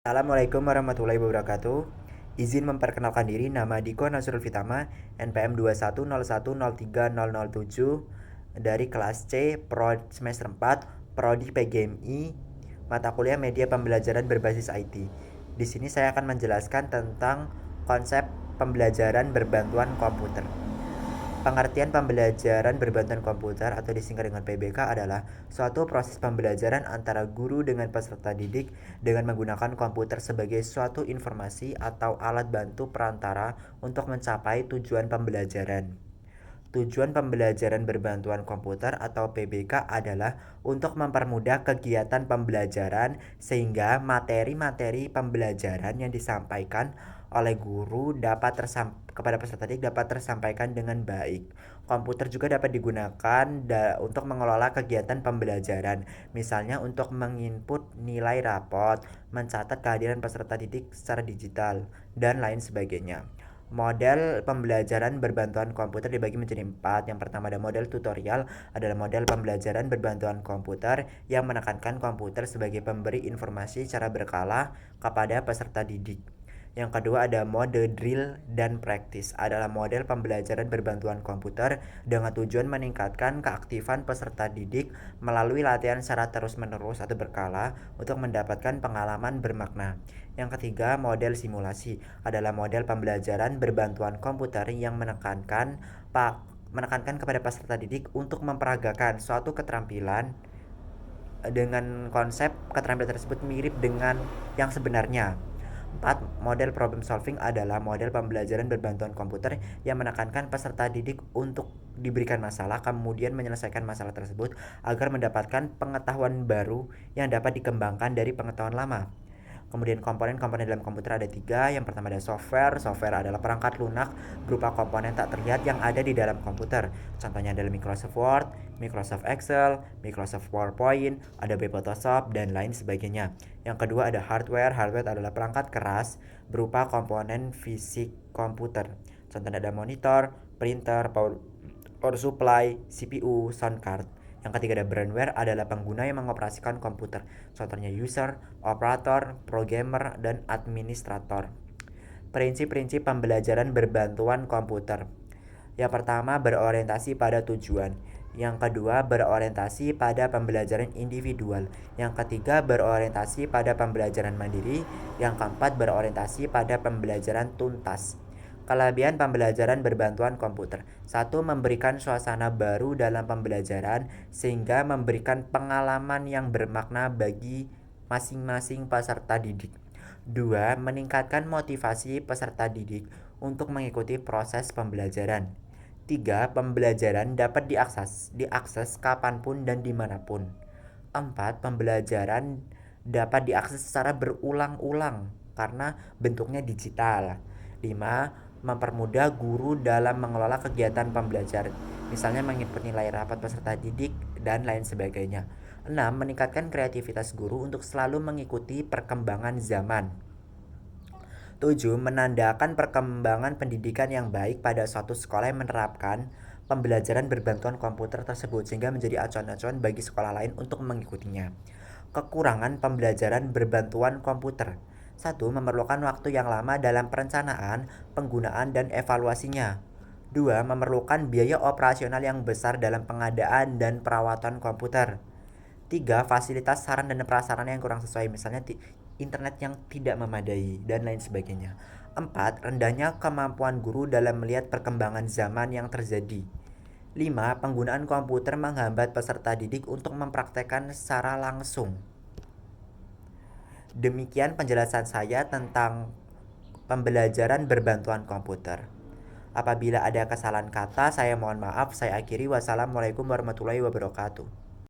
Assalamualaikum warahmatullahi wabarakatuh. Izin memperkenalkan diri, nama Diko Nasrul Fitama, NPM 210103007 dari kelas C, semester 4, Prodi PGMI, mata kuliah Media Pembelajaran Berbasis IT. Di sini saya akan menjelaskan tentang konsep pembelajaran berbantuan komputer. Pengertian pembelajaran berbantuan komputer atau disingkat dengan PBK adalah suatu proses pembelajaran antara guru dengan peserta didik dengan menggunakan komputer sebagai suatu informasi atau alat bantu perantara untuk mencapai tujuan pembelajaran. Tujuan pembelajaran berbantuan komputer atau PBK adalah untuk mempermudah kegiatan pembelajaran sehingga materi-materi pembelajaran yang disampaikan oleh guru kepada peserta didik dapat tersampaikan dengan baik. Komputer juga dapat digunakan untuk mengelola kegiatan pembelajaran, misalnya untuk menginput nilai rapot, mencatat kehadiran peserta didik secara digital, dan lain sebagainya. Model pembelajaran berbantuan komputer dibagi menjadi 4. Yang pertama ada model tutorial, adalah model pembelajaran berbantuan komputer yang menekankan komputer sebagai pemberi informasi secara berkala kepada peserta didik. Yang kedua ada mode drill dan practice, adalah model pembelajaran berbantuan komputer dengan tujuan meningkatkan keaktifan peserta didik melalui latihan secara terus-menerus atau berkala untuk mendapatkan pengalaman bermakna. Yang ketiga, model simulasi, adalah model pembelajaran berbantuan komputer yang menekankan kepada peserta didik untuk memperagakan suatu keterampilan dengan konsep keterampilan tersebut mirip dengan yang sebenarnya. 4. Model problem solving adalah model pembelajaran berbantuan komputer yang menekankan peserta didik untuk diberikan masalah, kemudian menyelesaikan masalah tersebut agar mendapatkan pengetahuan baru yang dapat dikembangkan dari pengetahuan lama. Kemudian komponen-komponen dalam komputer ada 3. Yang pertama ada software. Software adalah perangkat lunak berupa komponen tak terlihat yang ada di dalam komputer. Contohnya adalah Microsoft Word, Microsoft Excel, Microsoft PowerPoint, Adobe Photoshop, dan lain sebagainya. Yang kedua ada hardware. Hardware adalah perangkat keras berupa komponen fisik komputer. Contohnya ada monitor, printer, power supply, CPU, sound card. Yang ketiga ada brandware, adalah pengguna yang mengoperasikan komputer. Contohnya user, operator, programmer, dan administrator. Prinsip-prinsip pembelajaran berbantuan komputer. Yang pertama berorientasi pada tujuan. Yang kedua berorientasi pada pembelajaran individual. Yang ketiga berorientasi pada pembelajaran mandiri. Yang keempat berorientasi pada pembelajaran tuntas. Kelebihan pembelajaran berbantuan komputer. 1. Memberikan suasana baru dalam pembelajaran sehingga memberikan pengalaman yang bermakna bagi masing-masing peserta didik. 2. Meningkatkan motivasi peserta didik untuk mengikuti proses pembelajaran. 3. Pembelajaran dapat diakses kapanpun dan dimanapun. 4. Pembelajaran dapat diakses secara berulang-ulang karena bentuknya digital. 5. Mempermudah guru dalam mengelola kegiatan pembelajaran, misalnya menginput nilai rapat peserta didik dan lain sebagainya. 6. Meningkatkan kreativitas guru untuk selalu mengikuti perkembangan zaman. 7. Menandakan perkembangan pendidikan yang baik pada suatu sekolah yang menerapkan pembelajaran berbantuan komputer tersebut sehingga menjadi acuan-acuan bagi sekolah lain untuk mengikutinya. Kekurangan pembelajaran berbantuan komputer. 1. Memerlukan waktu yang lama dalam perencanaan, penggunaan, dan evaluasinya. 2. Memerlukan biaya operasional yang besar dalam pengadaan dan perawatan komputer. 3. Fasilitas sarana dan prasarana yang kurang sesuai, misalnya internet yang tidak memadai, dan lain sebagainya. 4. Rendahnya kemampuan guru dalam melihat perkembangan zaman yang terjadi. 5. Penggunaan komputer menghambat peserta didik untuk mempraktekkan secara langsung. Demikian penjelasan saya tentang pembelajaran berbantuan komputer. Apabila ada kesalahan kata, saya mohon maaf. Saya akhiri. Wassalamualaikum warahmatullahi wabarakatuh.